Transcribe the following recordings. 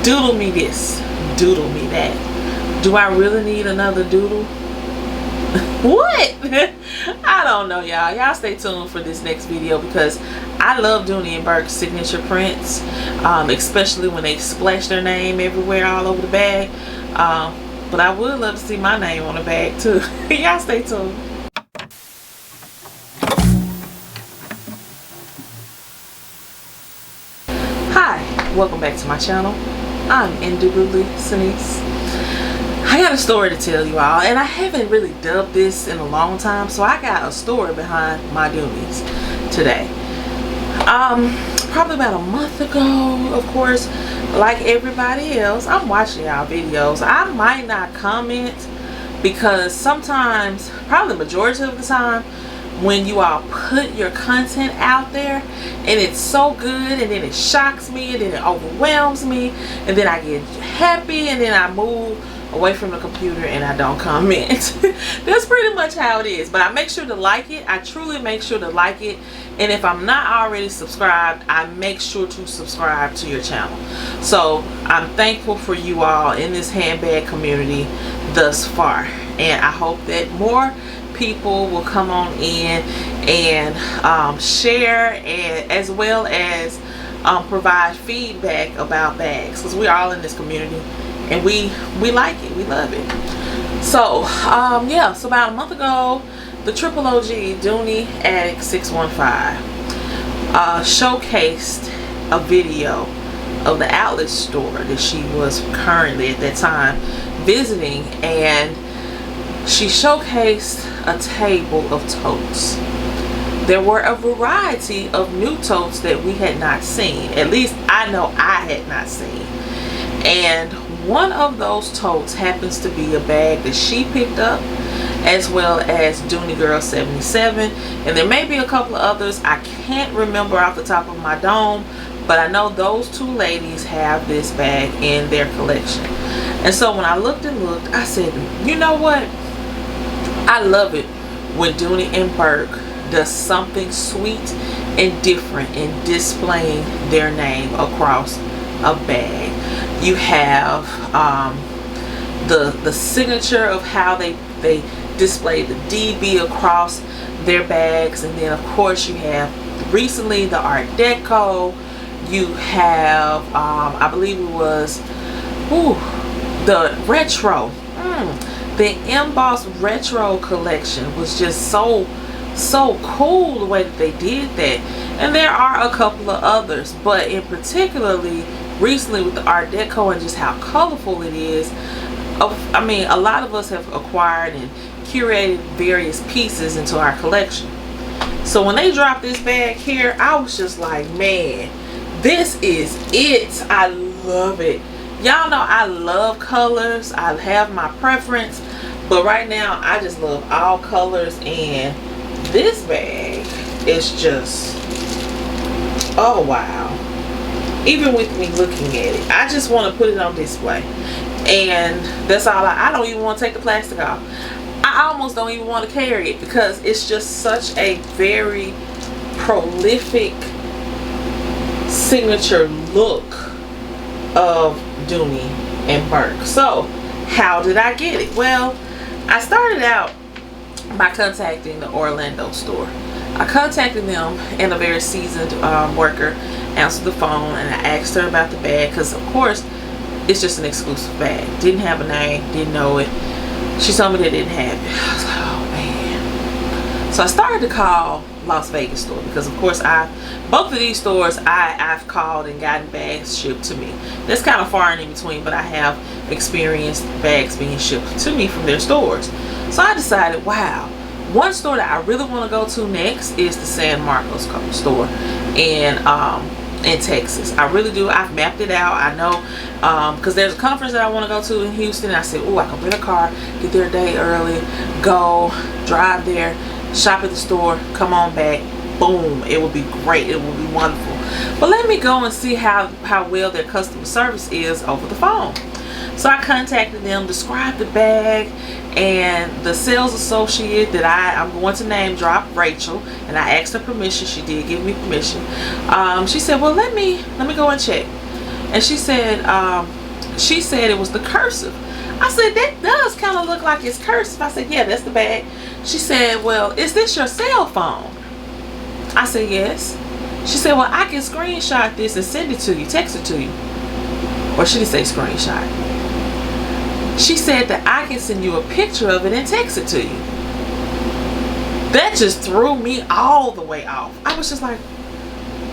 Doodle me this, doodle me that. Do I really need another doodle? What? I don't know, y'all. Y'all stay tuned for this next video because I love Dooney and Bourke's signature prints, especially when they splash their name everywhere all over the bag. But I would love to see my name on the bag too. Y'all stay tuned. Hi, welcome back to my channel. I'm Indubitably Senise. I got a story to tell you all, and I haven't really dubbed this in a long time, so I got a story behind my Doonies today. Probably about a month ago, of course, like everybody else, I'm watching y'all videos. I might not comment because sometimes, probably the majority of the time, when you all put your content out there and it's so good and then it shocks me and then it overwhelms me and then I get happy and then I move away from the computer and I don't comment. That's pretty much how it is. But I make sure to like it. I truly make sure to like it. And if I'm not already subscribed, I make sure to subscribe to your channel. So I'm thankful for you all in this handbag community thus far. And I hope that more people will come on in and share, and as well as provide feedback about bags, because we're all in this community and we like it, we love it. So yeah, so about a month ago, the triple OG Dooney Addict 615 showcased a video of the outlet store that she was currently at that time visiting, and she showcased a table of totes. There were a variety of new totes that we had not seen. At least I know I had not seen. And one of those totes happens to be a bag that she picked up, as well as Dooney Girl 77. And there may be a couple of others. I can't remember off the top of my dome, but I know those two ladies have this bag in their collection. And so when I looked and looked, I said, you know what? I love it when Dooney and Bourke does something sweet and different in displaying their name across a bag. You have the signature of how they display the DB across their bags, and then of course you have recently the Art Deco. You have I believe it was the retro. The embossed retro collection was just so cool the way that they did that. And there are a couple of others, but in particularly recently with the Art Deco and just how colorful it is. I mean, a lot of us have acquired and curated various pieces into our collection. So when they dropped this bag here, I was just like, man, this is it. I love it. Y'all know I love colors. I have my preference, but right now I just love all colors, and this bag is just, oh wow. Even with me looking at it, I just want to put it on display, and that's all. I don't even want to take the plastic off. I almost don't even want to carry it because it's just such a very prolific signature look of Dooney and Bourke. So how did I get it? Well, I started out by contacting the Orlando store. I contacted them, and a very seasoned worker answered the phone, and I asked her about the bag because of course it's just an exclusive bag. Didn't have a name, didn't know it. She told me they didn't have it. I was like, oh man. So I started to call Las Vegas store because of course both of these stores I've called and gotten bags shipped to me. That's kind of far and in between, but I have experienced bags being shipped to me from their stores. So I decided, wow, one store that I really want to go to next is the San Marcos store in Texas. I really do. I've mapped it out. I know because there's a conference that I want to go to in Houston, and I said, oh, I can rent a car, get there a day early, go drive there, shop at the store, come on back, boom, it will be great, it will be wonderful. But let me go and see how well their customer service is over the phone. So I contacted them, described the bag, and the sales associate that I'm going to name drop, Rachel, and I asked her permission. She did give me permission. She said, well, let me go and check. and she said it was the cursive. I said, that does kind of look like it's cursive. I said, yeah, that's the bag. She said, well, is this your cell phone? I said, yes. She said, well, I can screenshot this and send it to you, text it to you. Or she didn't say screenshot. She said that I can send you a picture of it and text it to you. That just threw me all the way off. I was just like,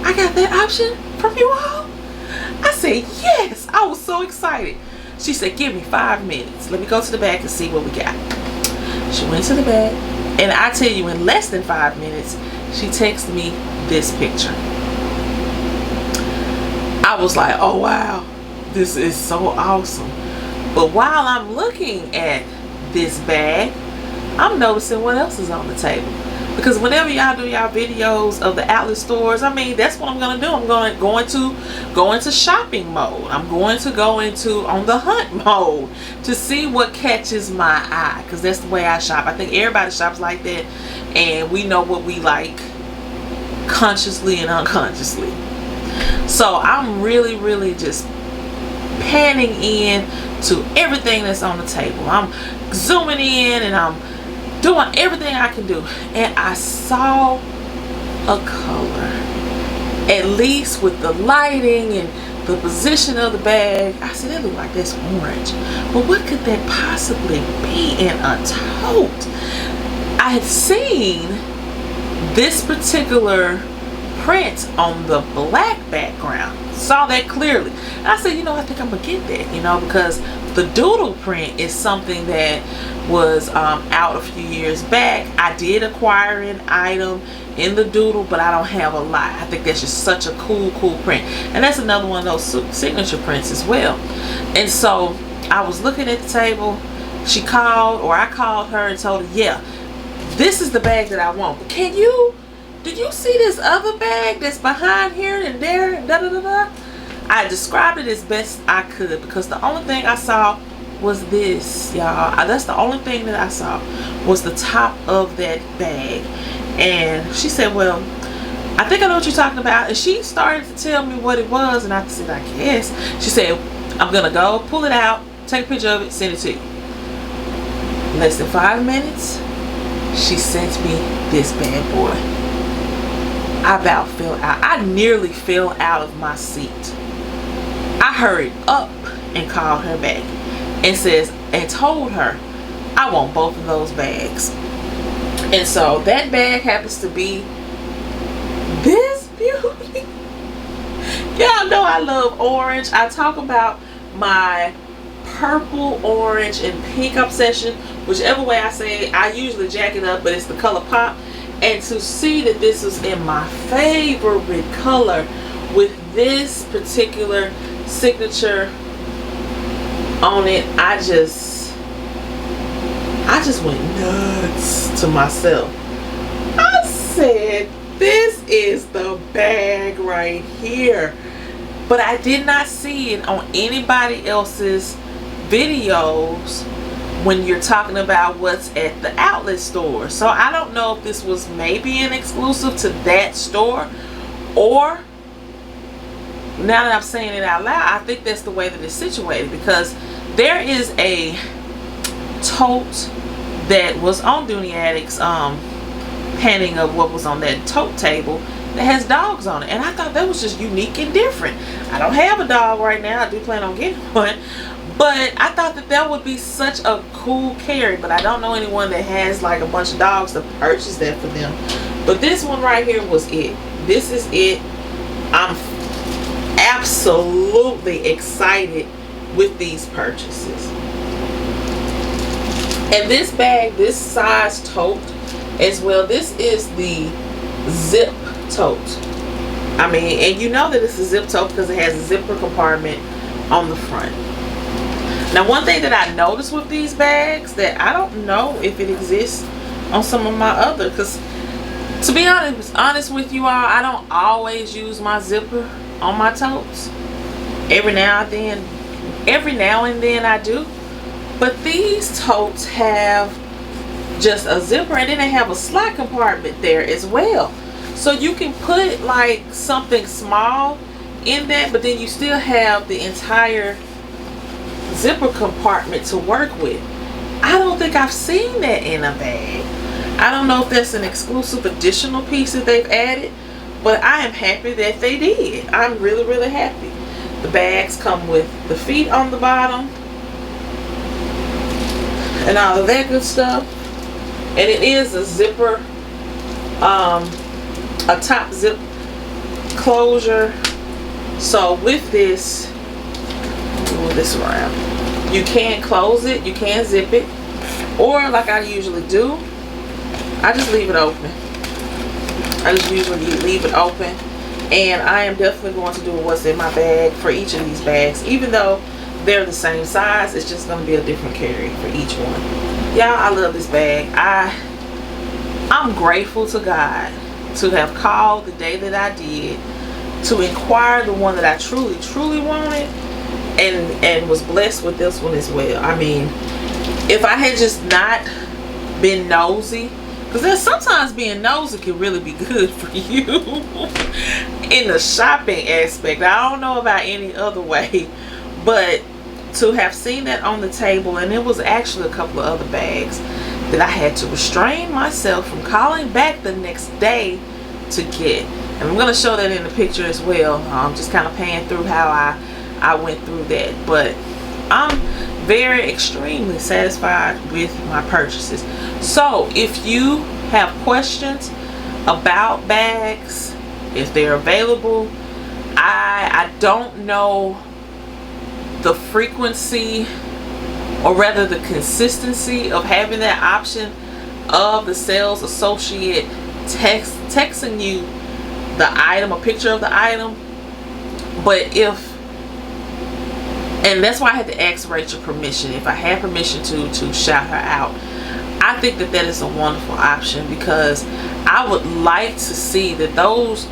I got that option from you all? I said, yes. I was so excited. She said, give me 5 minutes. Let me go to the back and see what we got. She went to the back, and I tell you, in less than 5 minutes, she texted me this picture. I was like, oh wow, this is so awesome. But while I'm looking at this bag, I'm noticing what else is on the table. Because whenever y'all do y'all videos of the outlet stores, I mean, that's what I'm going to do. I'm going to go into shopping mode. I'm going to go into on the hunt mode to see what catches my eye. Because that's the way I shop. I think everybody shops like that. And we know what we like consciously and unconsciously. So I'm really, really just panning in to everything that's on the table. I'm zooming in and I'm doing everything I can do, and I saw a color, at least with the lighting and the position of the bag. I said, it looked like that's orange, but what could that possibly be in a tote? I had seen this particular print on the black background, saw that clearly. And I said, you know, I think I'm gonna get that, you know, because the doodle print is something that was out a few years back. I did acquire an item in the doodle, but I don't have a lot. I think that's just such a cool print, and that's another one of those signature prints as well. And so I was looking at the table. She called, or I called her and told her, yeah, this is the bag that I want. But did you see this other bag that's behind here and there and da da da da? I described it as best I could, because the only thing I saw was this, y'all. That's the only thing that I saw was the top of that bag. And she said, well, I think I know what you're talking about. And she started to tell me what it was, and I said, I guess. She said, I'm gonna go pull it out, take a picture of it, send it to you. Less than 5 minutes, she sent me this bad boy. I about fell out. I nearly fell out of my seat. I hurried up and called her back and told her I want both of those bags. And so that bag happens to be this beauty. Y'all know I love orange. I talk about my purple, orange, and pink obsession. Whichever way I say it, I usually jack it up, but it's the color pop. And to see that this is in my favorite color with this particular signature on it, I just went nuts to myself. I said, this is the bag right here. But I did not see it on anybody else's videos when you're talking about what's at the outlet store. So I don't know if this was maybe an exclusive to that store, or now that I'm saying it out loud, I think that's the way that it's situated, because there is a tote that was on Dooney Addict's panning of what was on that tote table that has dogs on it, and I thought that was just unique and different. I don't have a dog right now. I do plan on getting one, but I thought that that would be such a cool carry, but I don't know anyone that has like a bunch of dogs to purchase that for them. But this one right here was it. This is it. I'm absolutely excited with these purchases. And this bag, this size tote as well, this is the zip tote. I mean, and you know that it's a zip tote because it has a zipper compartment on the front. Now, one thing that I noticed with these bags that I don't know if it exists on some of my other, because to be honest with you all, I don't always use my zipper on my totes. Every now and then I do. But these totes have just a zipper, and then they have a slide compartment there as well. So you can put like something small in that, but then you still have the entire zipper compartment to work with. I don't think I've seen that in a bag. I don't know if that's an exclusive additional piece that they've added, but I am happy that they did. I'm really, really happy. The bags come with the feet on the bottom and all of that good stuff. And it is a zipper, a top zip closure. So with this, move this around. You can close it, you can zip it, or like I usually do, I just leave it open. I just usually leave it open, and I am definitely going to do what's in my bag for each of these bags. Even though they're the same size, it's just going to be a different carry for each one. Y'all, I love this bag. I'm grateful to God to have called the day that I did, to inquire the one that I truly, truly wanted, and was blessed with this one as well. I mean, if I had just not been nosy, because then sometimes being nosy can really be good for you in the shopping aspect. I don't know about any other way, but to have seen that on the table, and it was actually a couple of other bags that I had to restrain myself from calling back the next day to get. And I'm going to show that in the picture as well. I'm just kind of paying through how I went through that. But I'm very extremely satisfied with my purchases. So if you have questions about bags, if they're available, I don't know the frequency, or rather the consistency of having that option of the sales associate texting you the item, a picture of the item. But and that's why I had to ask Rachel permission, if I had permission to shout her out. I think that that is a wonderful option, because I would like to see that those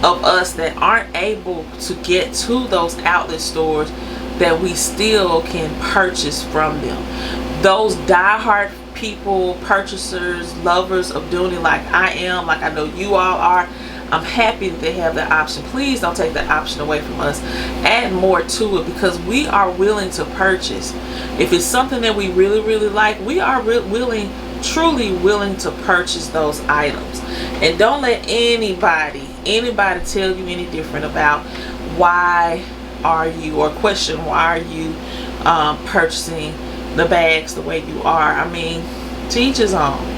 of us that aren't able to get to those outlet stores, that we still can purchase from them. Those diehard people, purchasers, lovers of Dooney, like I am, like I know you all are, I'm happy that they have that option. Please don't take that option away from us. Add more to it, because we are willing to purchase. If it's something that we really, really like, we are truly willing to purchase those items. And don't let anybody tell you any different about why are you, or question why are you purchasing the bags the way you are. I mean, to each his own.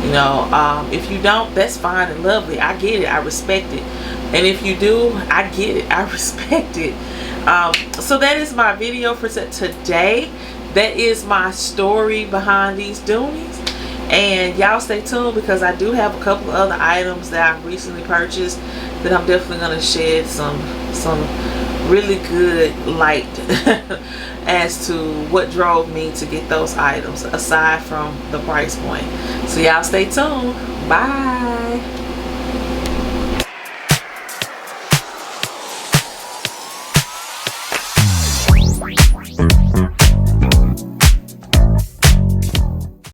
You know, if you don't, that's fine and lovely. I get it. I respect it. And if you do, I get it. I respect it. So that is my video for today. That is my story behind these Dooneys. And y'all stay tuned, because I do have a couple of other items that I've recently purchased that I'm definitely going to shed some really good light as to what drove me to get those items, aside from the price point. So y'all stay tuned. Bye.